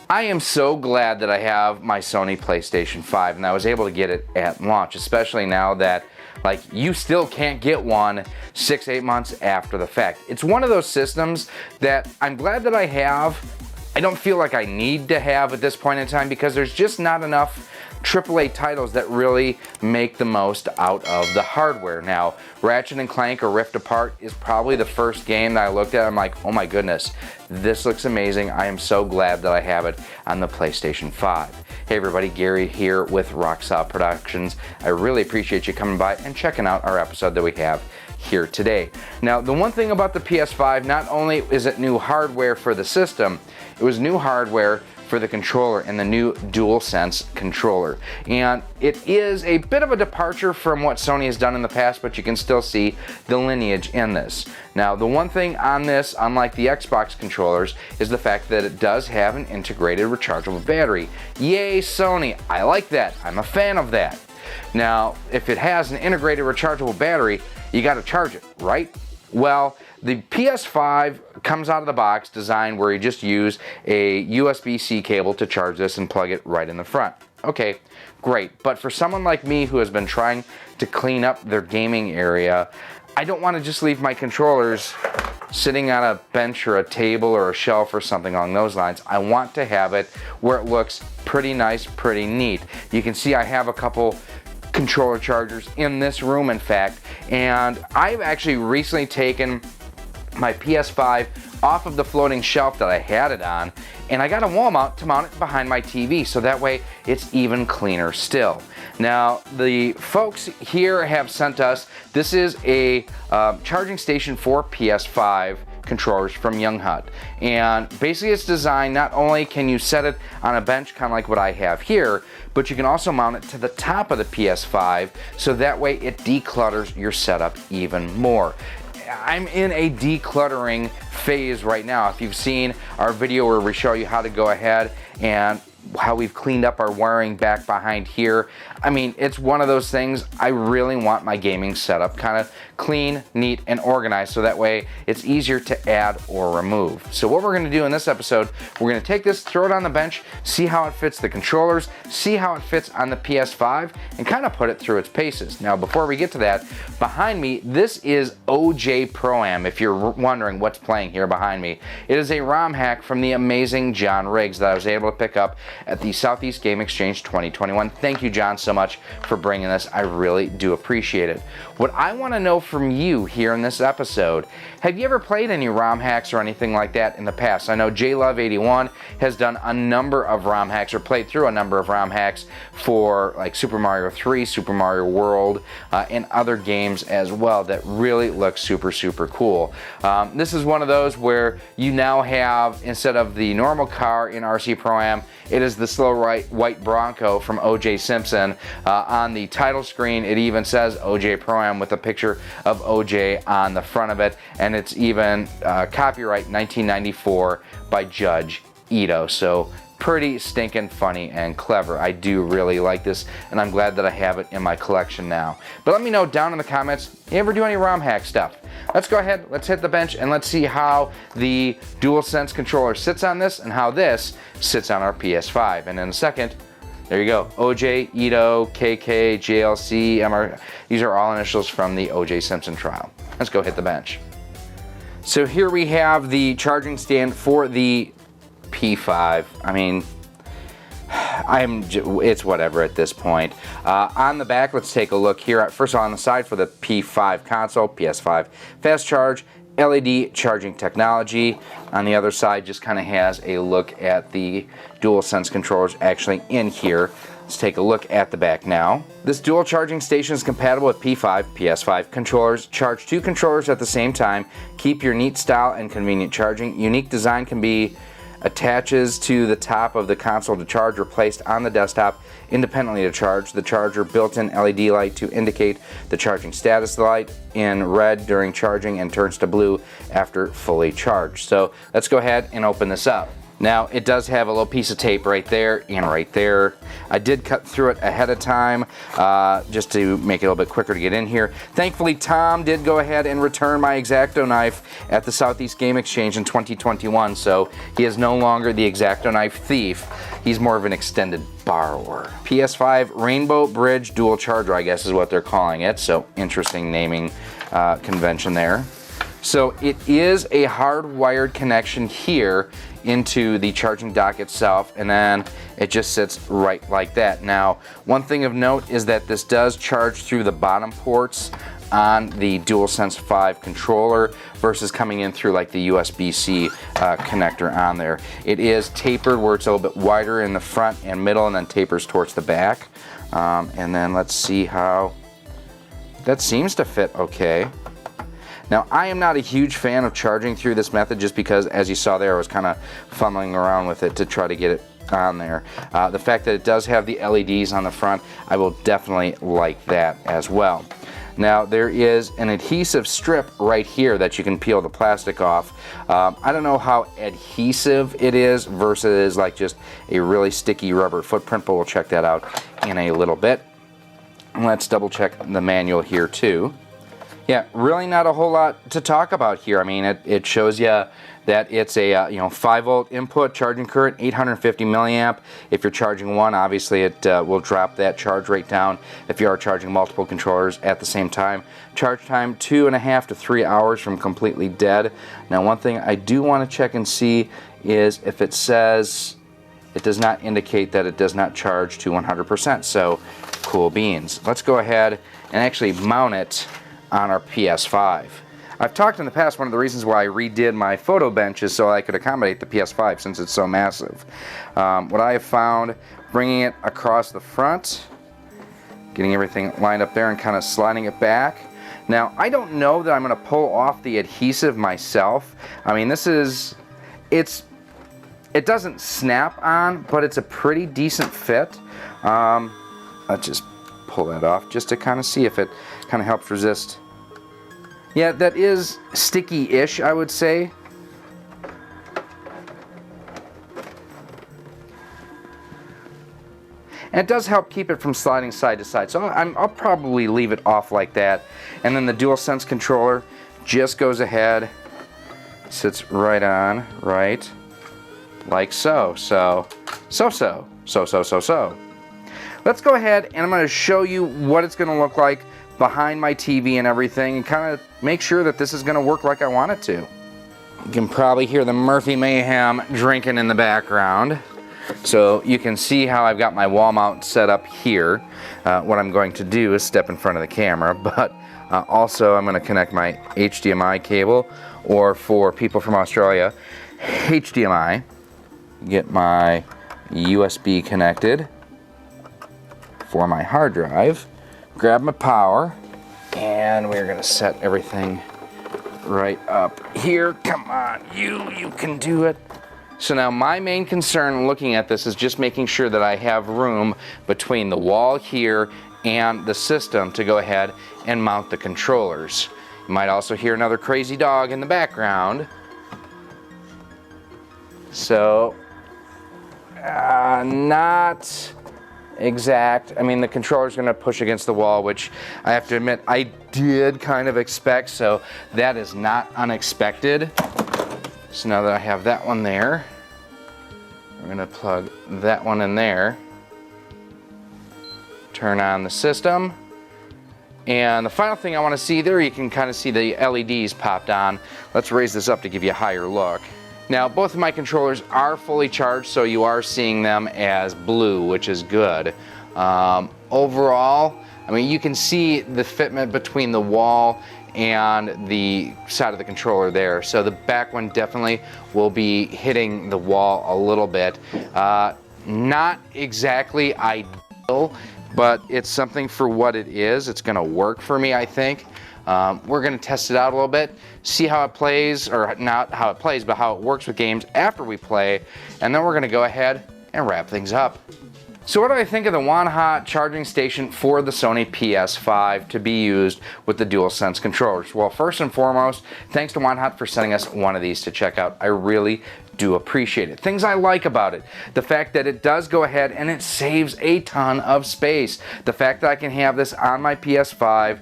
I am so glad that I have my Sony PlayStation 5 and I was able to get it at launch, especially now that you still can't get one 6-8 months after the fact. It's one of those systems that I'm glad that I have. I don't feel like I need to have at this point in time because there's just not enough AAA titles that really make the most out of the hardware. Now, Ratchet & Clank or Rift Apart is probably the first game that I looked at. I'm like, oh my goodness, this looks amazing. I am so glad that I have it on the PlayStation 5. Hey everybody, Gary here with Rocksaw Productions. I really appreciate you coming by and checking out our episode that we have here today. Now, the one thing about the PS5, not only is it new hardware for the system, it was new hardware for the controller and the new DualSense controller. And it is a bit of a departure from what Sony has done in the past, but you can still see the lineage in this. Now, the one thing on this, unlike the Xbox controllers, is the fact that it does have an integrated rechargeable battery. Yay, Sony! I like that. I'm a fan of that. Now, if it has an integrated rechargeable battery, you gotta charge it, right? Well, the PS5 comes out of the box designed where you just use a USB-C cable to charge this and plug it right in the front. Okay, great. But for someone like me who has been trying to clean up their gaming area, I don't want to just leave my controllers sitting on a bench or a table or a shelf or something along those lines. I want to have it where it looks pretty nice, pretty neat. You can see I have a couple controller chargers in this room, in fact, and I've actually recently taken my PS5 off of the floating shelf that I had it on, and I got a wall mount to mount it behind my TV, so that way it's even cleaner still. Now, the folks here have sent us, this is a charging station for PS5 controllers from YUANHOT, and basically it's designed, not only can you set it on a bench kind of like what I have here, but you can also mount it to the top of the PS5, so that way it declutters your setup even more. I'm in a decluttering phase right now. If you've seen our video where we show you how to go ahead and how we've cleaned up our wiring back behind here, I mean, it's one of those things. I really want my gaming setup kind of clean, neat, and organized, so that way it's easier to add or remove. So what we're going to do in this episode, we're going to take this, throw it on the bench, see how it fits the controllers, see how it fits on the PS5, and kind of put it through its paces. Now, before we get to that, behind me, this is OJ Pro-Am, if you're wondering what's playing here behind me. It is a ROM hack from the amazing John Riggs that I was able to pick up at the Southeast Game Exchange 2021. Thank you, John, so much for bringing this. I really do appreciate it. What I want to know from you here in this episode, have you ever played any ROM hacks or anything like that in the past? I know JLove81 has done a number of ROM hacks, or played through a number of ROM hacks for like Super Mario 3, Super Mario World, and other games as well that really look super, super cool. This is one of those where you now have, instead of the normal car in RC Pro-Am, it is the slow white Bronco from O.J. Simpson. On the title screen, it even says O.J. Pro-Am with a picture of O.J. on the front of it, and it's even copyright 1994 by Judge Ito. So pretty stinking funny and clever. I do really like this, and I'm glad that I have it in my collection now. But let me know down in the comments, you ever do any ROM hack stuff? Let's go ahead, let's hit the bench, and let's see how the DualSense controller sits on this and how this sits on our PS5. And in a second, there you go, OJ, Ito, KK, JLC, MR. These are all initials from the OJ Simpson trial. Let's go hit the bench. So here we have the charging stand for the P5. I mean, it's whatever at this point. On the back, let's take a look here. First of all, on the side for the P5 console, PS5 fast charge, LED charging technology. On the other side, just kind of has a look at the DualSense controllers actually in here. Let's take a look at the back now. This dual charging station is compatible with P5, PS5 controllers. Charge 2 controllers at the same time. Keep your neat style and convenient charging. Unique design can be attaches to the top of the console to charge or placed on the desktop independently to charge. The charger built-in LED light to indicate the charging status, light in red during charging and turns to blue after fully charged. So let's go ahead and open this up. Now, it does have a little piece of tape right there and right there. I did cut through it ahead of time just to make it a little bit quicker to get in here. Thankfully, Tom did go ahead and return my X-Acto knife at the Southeast Game Exchange in 2021, so he is no longer the X-Acto knife thief. He's more of an extended borrower. PS5 Rainbow Bridge Dual Charger, I guess is what they're calling it, so interesting naming convention there. So it is a hardwired connection here into the charging dock itself, and then it just sits right like that. Now, one thing of note is that this does charge through the bottom ports on the DualSense 5 controller versus coming in through like the USB-C connector on there. It is tapered where it's a little bit wider in the front and middle, and then tapers towards the back. And then let's see how that seems to fit okay. Now, I am not a huge fan of charging through this method just because, as you saw there, I was kind of fumbling around with it to try to get it on there. The fact that it does have the LEDs on the front, I will definitely like that as well. Now, there is an adhesive strip right here that you can peel the plastic off. I don't know how adhesive it is versus like just a really sticky rubber footprint, but we'll check that out in a little bit. And let's double check the manual here too. Yeah, really not a whole lot to talk about here. I mean, it shows you that it's a 5-volt input charging current, 850 milliamp. If you're charging one, obviously it will drop that charge rate down if you are charging multiple controllers at the same time. Charge time 2.5 to 3 hours from completely dead. Now, one thing I do want to check and see is if it says it does not indicate that it does not charge to 100%. So, cool beans. Let's go ahead and actually mount it on our PS5. I've talked in the past, one of the reasons why I redid my photo bench is so I could accommodate the PS5 since it's so massive. What I have found, bringing it across the front, getting everything lined up there and kind of sliding it back. Now, I don't know that I'm going to pull off the adhesive myself. I mean, it doesn't snap on, but it's a pretty decent fit. Let's just pull that off just to kind of see if it kind of helps resist. Yeah, that is sticky-ish, I would say. And it does help keep it from sliding side to side. So I'll probably leave it off like that. And then the DualSense controller just goes ahead, sits right on, right, like so. So. Let's go ahead and I'm going to show you what it's going to look like behind my TV and everything, and kind of make sure that this is going to work like I want it to. You can probably hear the Murphy Mayhem drinking in the background. So you can see how I've got my wall mount set up here. What I'm going to do is step in front of the camera, but also I'm going to connect my HDMI cable, or for people from Australia, HDMI. Get my USB connected for my hard drive. Grab my power, and we're gonna set everything right up here. Come on, you can do it. So now my main concern looking at this is just making sure that I have room between the wall here and the system to go ahead and mount the controllers. You might also hear another crazy dog in the background. So, not exact. I mean, the controller's going to push against the wall, which I have to admit I did kind of expect, so that is not unexpected. So now that I have that one there, we're going to plug that one in there, turn on the system, and the final thing I want to see there, you can kind of see the LEDs popped on. Let's raise this up to give you a higher look. Now, both of my controllers are fully charged, so you are seeing them as blue, which is good. Overall, I mean, you can see the fitment between the wall and the side of the controller there. So the back one definitely will be hitting the wall a little bit. Not exactly ideal, but it's something for what it is. It's gonna work for me, I think. We're going to test it out a little bit, see how it plays, or not how it plays, but how it works with games after we play, and then we're going to go ahead and wrap things up. So what do I think of the YUANHOT charging station for the Sony PS5 to be used with the DualSense controllers? Well, first and foremost, thanks to YUANHOT for sending us one of these to check out. I really do appreciate it. Things I like about it: the fact that it does go ahead and it saves a ton of space. The fact that I can have this on my PS5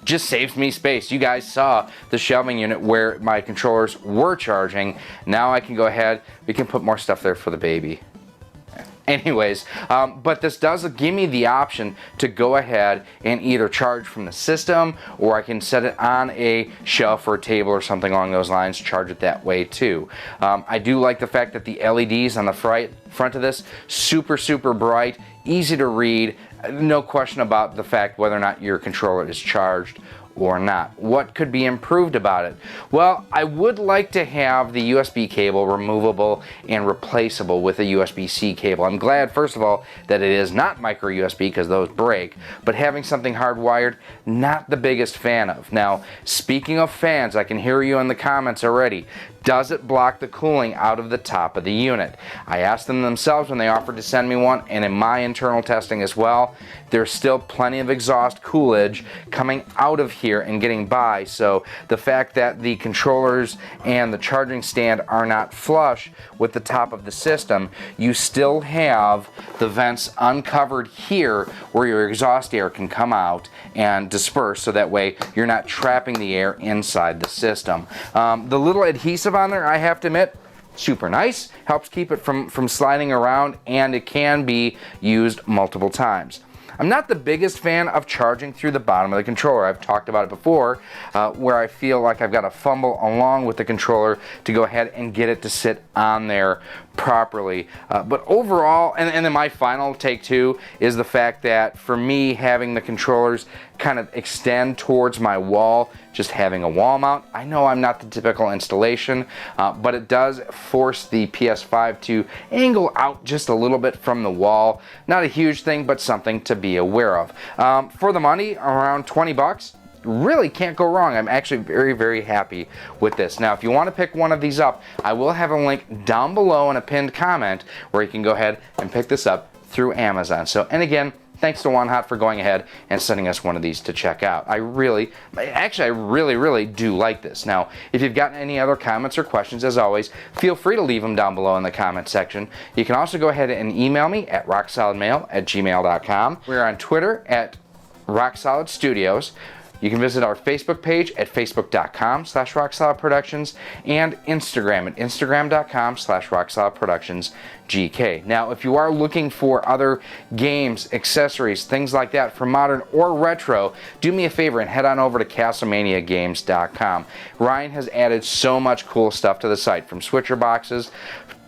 just saves me space. You guys saw the shelving unit where my controllers were charging. Now I can go ahead, we can put more stuff there for the baby. Anyways, but this does give me the option to go ahead and either charge from the system, or I can set it on a shelf or a table or something along those lines, charge it that way too. I do like the fact that the LEDs on the front of this, super bright, easy to read, no question about the fact whether or not your controller is charged or not. What could be improved about it? Well, I would like to have the USB cable removable and replaceable with a USB-C cable. I'm glad, first of all, that it is not micro USB, because those break, but having something hardwired, not the biggest fan of. Now, speaking of fans, I can hear you in the comments already. Does it block the cooling out of the top of the unit? I asked them themselves when they offered to send me one, and in my internal testing as well, there's still plenty of exhaust coolage coming out of here and getting by. So the fact that the controllers and the charging stand are not flush with the top of the system, you still have the vents uncovered here where your exhaust air can come out and disperse, so that way you're not trapping the air inside the system. The little adhesive on there, I have to admit, super nice, helps keep it from sliding around, and it can be used multiple times. I'm not the biggest fan of charging through the bottom of the controller. I've talked about it before, where I feel like I've got to fumble along with the controller to go ahead and get it to sit on there properly. But overall, and then my final take too, is the fact that for me, having the controllers kind of extend towards my wall, just having a wall mount, I know I'm not the typical installation, but it does force the PS5 to angle out just a little bit from the wall. Not a huge thing, but something to be aware of. For the money, around 20 bucks, really can't go wrong. I'm actually very happy with this. Now, if you want to pick one of these up, I will have a link down below in a pinned comment where you can go ahead and pick this up through Amazon. So, and again, thanks to YUANHOT for going ahead and sending us one of these to check out. I really do like this. Now, if you've got any other comments or questions, as always, feel free to leave them down below in the comment section. You can also go ahead and email me at rocksolidmail@gmail.com. We're on Twitter at RockSolidStudios. You can visit our Facebook page at facebook.com/RockSolidProductions and Instagram at instagram.com/RockSolidProductionsGK. Now, if you are looking for other games, accessories, things like that for modern or retro, do me a favor and head on over to CastlemaniaGames.com. Ryan has added so much cool stuff to the site, from switcher boxes,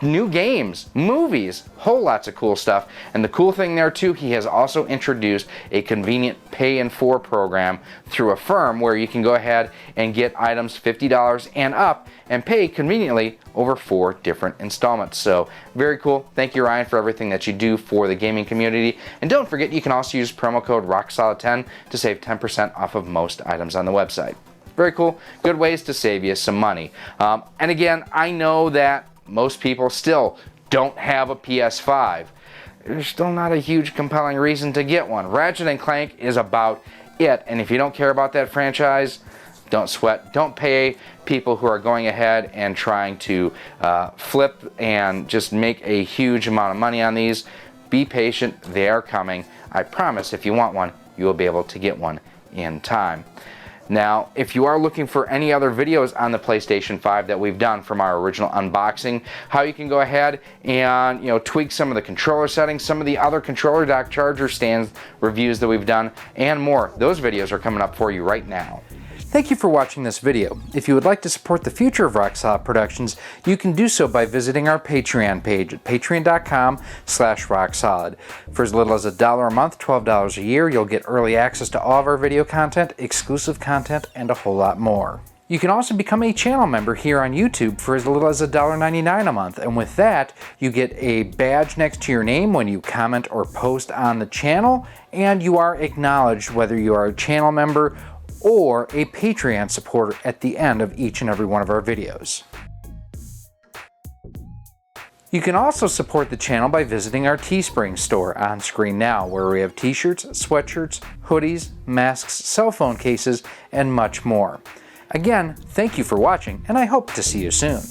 new games, movies, whole lots of cool stuff. And the cool thing there too, he has also introduced a convenient pay in 4 program through a firm where you can go ahead and get items $50 and up and pay conveniently over 4 different installments. So very cool. Thank you, Ryan, for everything that you do for the gaming community. And don't forget, you can also use promo code ROCKSOLID10 to save 10% off of most items on the website. Very cool. Good ways to save you some money. And again, I know that most people still don't have a PS5. There's still not a huge compelling reason to get one. Ratchet & Clank is about it, and if you don't care about that franchise, don't sweat. Don't pay people who are going ahead and trying to flip and just make a huge amount of money on these. Be patient. They are coming. I promise, if you want one, you will be able to get one in time. Now, if you are looking for any other videos on the PlayStation 5 that we've done from our original unboxing, how you can go ahead and tweak some of the controller settings, some of the other controller dock charger stands reviews that we've done, and more, those videos are coming up for you right now. Thank you for watching this video. If you would like to support the future of Rock Solid Productions, you can do so by visiting our Patreon page at patreon.com/rocksolid. For as little as $1 a month, $12 a year, you'll get early access to all of our video content, exclusive content, and a whole lot more. You can also become a channel member here on YouTube for as little as $1.99 a month, and with that, you get a badge next to your name when you comment or post on the channel, and you are acknowledged whether you are a channel member or a Patreon supporter at the end of each and every one of our videos. You can also support the channel by visiting our Teespring store on screen now, where we have t-shirts, sweatshirts, hoodies, masks, cell phone cases, and much more. Again, thank you for watching, and I hope to see you soon.